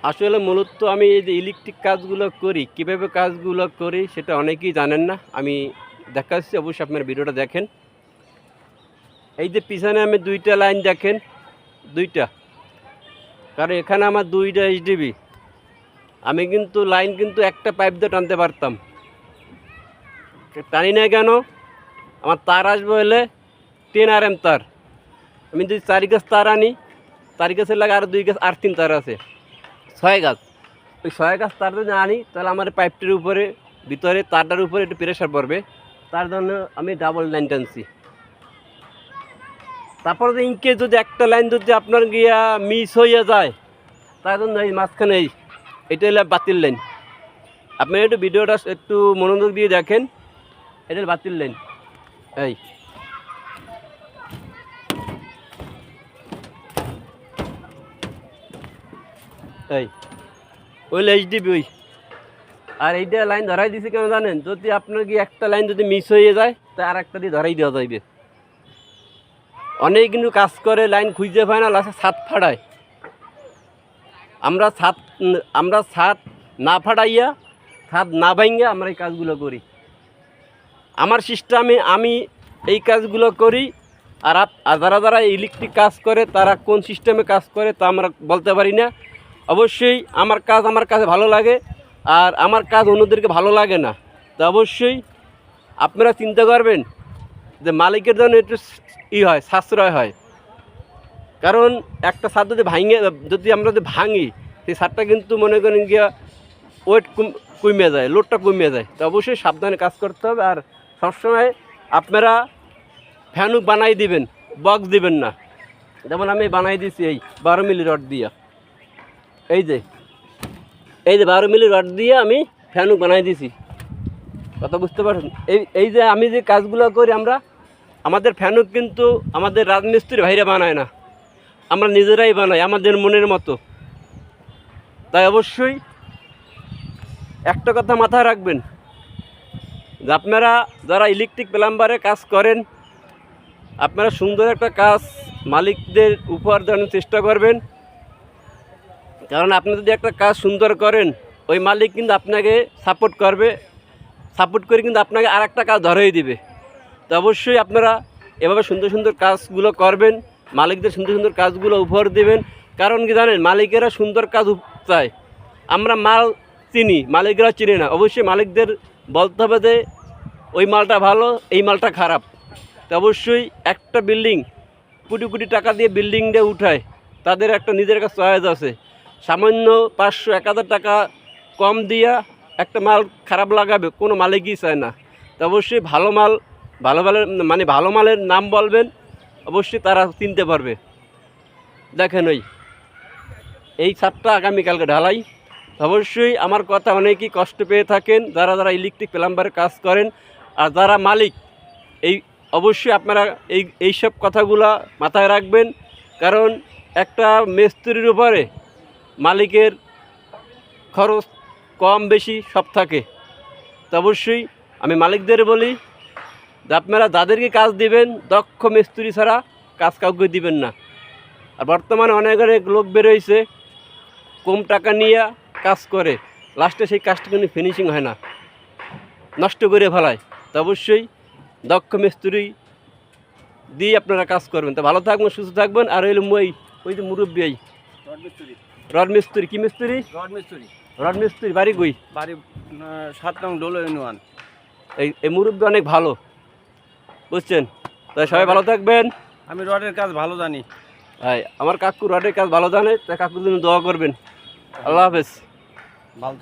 আসলে মূলত আমি এই যে ইলেকট্রিক কাজগুলো করি, কিভাবে কাজগুলো করি সেটা অনেকেই জানেন না। আমি দেখাচ্ছি, অবশ্যই আপনার ভিডিওটা দেখেন। এই যে পিছনে আমি ২টা লাইন দেখেন, ২টা। কারণ এখানে আমার ২টা এইচডিবি। আমি কিন্তু লাইন কিন্তু একটা পাইপ দিয়ে টানতে পারতাম। টানি না কেন? আমার তার আসবে হলে 10 RM তার। আমি যদি 4 গাছ তার আনি, 4 গাছের লাগে আরও 2 গাছ আর্থিং তার আছে, 6 গাছ। ওই 6 গাছ তার যদি আনি তাহলে আমার পাইপটির উপরে, ভিতরে তারটার উপরে একটু প্রেশার পড়বে। তার জন্য আমি ডাবল লাইন টানছি। তারপরে যে ইনকেস যদি একটা লাইন যদি আপনার গিয়া মিস হয়ে যায়, তার জন্য এই মাঝখানে এটা হলো বাতিল লাইন। আপনি একটু ভিডিওটা একটু মনোযোগ দিয়ে দেখেন, এটা বাতিল লাইন। এই এই ওই এইচডিবি ওই। আর এইটা লাইন ধরাই দিছি কেন জানেন? যদি আপনার কি একটা লাইন যদি মিস হয়ে যায়, তা আর একটা দিয়ে ধরাই দেওয়া যাইবে। অনেক কিন্তু কাজ করে, লাইন খুঁজে পায় না, লাস্টে ছাদ ফাটায়। আমরা ছাদ না ফাটাইয়া, ছাদ না ভাঙ্গিয়া আমরা এই কাজগুলো করি। আমার সিস্টেমে আমি এই কাজগুলো করি। আর যারা যারা ইলেকট্রিক কাজ করে তারা কোন সিস্টেমে কাজ করে তা আমরা বলতে পারি না। অবশ্যই আমার কাছে ভালো লাগে, আর আমার কাজ অন্যদেরকে ভালো লাগে না। তো অবশ্যই আপনারা চিন্তা করবেন যে মালিকের জন্য একটু হয়, সাশ্রয় হয়। কারণ একটা ছাদ যদি আমরা ভাঙি, সেই ছাদটা কিন্তু মনে করেন গিয়া ওয়েট কমে যায়, লোডটা কমে যায়। তো অবশ্যই সাবধানে কাজ করতে হবে। আর সবসময় আপনারা ফ্যানুক বানাই দিবেন, বক্স দিবেন না। যেমন আমি বানাই দিছি এই 12 মিলি রড দিয়া, এই যে 12 মিলি রড দিয়ে আমি ফ্যানুক বানাই দিছি। কথা বুঝতে পারছেন? এই যে আমি যে কাজগুলো করি, আমাদের ফ্যানুক কিন্তু আমাদের রাজমিস্ত্রি ভাইরা বানায় না, আমরা নিজেরাই বানাই আমাদের মনের মতো। তাই অবশ্যই একটা কথা মাথায় রাখবেন যে আপনারা যারা ইলেকট্রিক প্লাম্বারে কাজ করেন, আপনারা সুন্দর একটা কাজ মালিকদের উপহার দেওয়ার চেষ্টা করবেন। কারণ আপনি যদি একটা কাজ সুন্দর করেন, ওই মালিক কিন্তু আপনাকে সাপোর্ট করে কিন্তু আপনাকে আর একটা কাজ ধরেই দিবে। তো অবশ্যই আপনারা এভাবে সুন্দর সুন্দর কাজগুলো করবেন, মালিকদের সুন্দর সুন্দর কাজগুলো উপহার দেবেন। কারণ কি জানেন, মালিকেরা সুন্দর কাজ চায়। আমরা মাল চিনি, মালিকরা চিনি না। অবশ্যই মালিকদের বলতে হবে যে ওই মালটা ভালো, এই মালটা খারাপ। তো অবশ্যই একটা বিল্ডিং কোটি কোটি টাকা দিয়ে বিল্ডিংটা উঠায়, তাদের একটা নিজের একটা চয়েস আছে। সামান্য 500-1000 টাকা কম দিয়া একটা মাল খারাপ লাগাবে কোনো মালিকই চায় না। তো অবশ্যই ভালো মালের নাম বলবেন, অবশ্যই তারা চিনতে পারবে। দেখেন এই ছাদটা আগামীকালকে ঢালাই। অবশ্যই আমার কথা অনেকেই কষ্ট পেয়ে থাকেন, যারা ইলেকট্রিক প্লাম্বারের কাজ করেন। আর যারা মালিক, অবশ্যই আপনারা এইসব কথাগুলা মাথায় রাখবেন। কারণ একটা মিস্ত্রির উপরে মালিকের খরচ কম বেশি সব থাকে। তো অবশ্যই আমি মালিকদের বলি যে আপনারা যাদেরকে কাজ দিবেন, দক্ষ মিস্ত্রি ছাড়া কাজ কাউকে দিবেন না। আর বর্তমানে অনেক লোক বেরোইছে, কম টাকা নিয়ে কাজ করে, লাস্টে সেই কাজটা কিন্তু ফিনিশিং হয় না, নষ্ট করে ফেলায়। তো অবশ্যই দক্ষ মিস্ত্রি দিয়ে আপনারা কাজ করবেন। তো ভালো থাকবেন, সুস্থ থাকবেন। আর ওই যে মুরব্বী রড মিস্ত্রি, কি মিস্ত্রি? রড মিস্ত্রি বাড়ি কই? বাড়ি 7 নং ডোলো ইউনিয়ন। এই মুরব্বী অনেক ভালো, বুঝছেন? তাই সবাই ভালো থাকবেন। আমি রডের কাজ ভালো জানি। আমার কাকু রডের কাজ ভালো জানে, তাই কাকুর জন্য দোয়া করবেন। আল্লাহ হাফেজ। ভালো